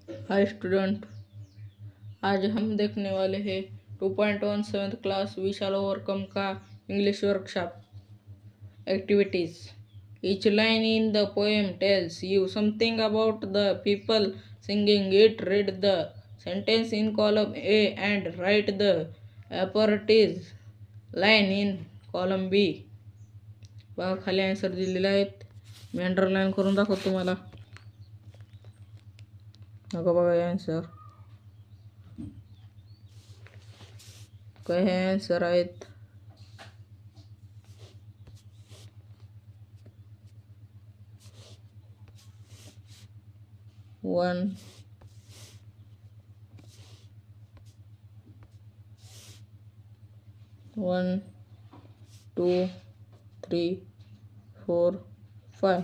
Hi student, आज हम देखने वाले हैं 2.1 7th class we shall overcome का English workshop activities. Each line in the poem tells you something about the people singing it. Read the sentence in column A and write the apparatus line in column B. बघा खाली answer दिलेले आहेत. मी underline करून दाखवतो तुम्हाला. बघा answer काय हे आन्सर आहेत. One 1 2 3 4 5.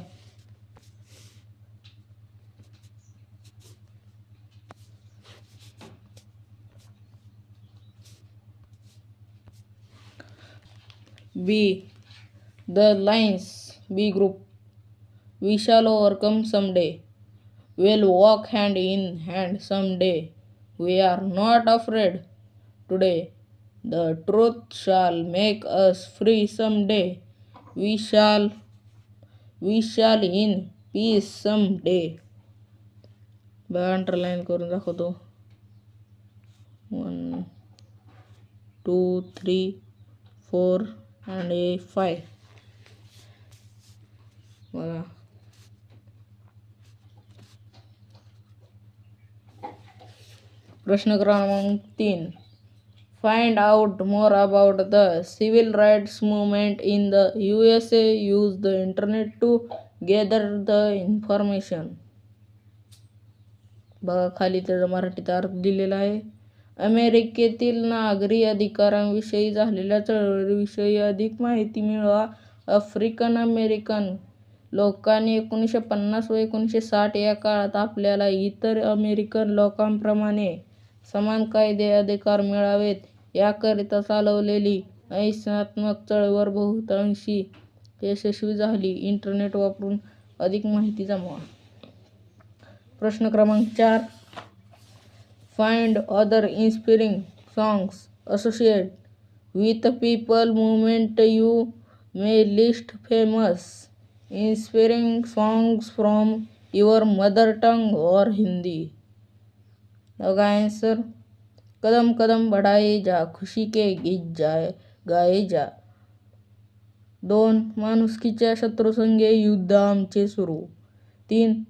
B. The lines B group. We shall overcome someday. We'll walk hand in hand someday. We are not afraid today. The truth shall make us free someday. We shall in peace someday. बघा underline करून दाखवतो. 1 2 3 4 and 5. बघा प्रश्न क्रमांक 3. Find out more about the civil rights movement in the USA. Use the internet to gather the information. बघा खाली त्याचा मराठीत अर्थ दिलेला आहे. अमेरिकेतील नागरी अधिकारांविषयी झालेल्या चळवळीविषयी अधिक माहिती मिळवा. आफ्रिकन अमेरिकन लोकांनी 1950 व 1960 या काळात आपल्याला इतर अमेरिकन लोकांप्रमाणे समान कायदे अधिकार मिळावेत याकरिता चालवलेली अहिंसात्मक चळवळ बहुतांशी यशस्वी झाली. इंटरनेट वापरून अधिक माहिती जमवा. प्रश्न क्रमांक 4. Find other inspiring songs associated with people movement. You may list famous inspiring songs from your mother tongue और हिंदी. बघा आन्सर. कदम कदम बढ़ाए जा, खुशी के गीत गाए जा. 2. माणुसकीच्या शत्रूसंगे युद्ध आमचे सुरू. 3.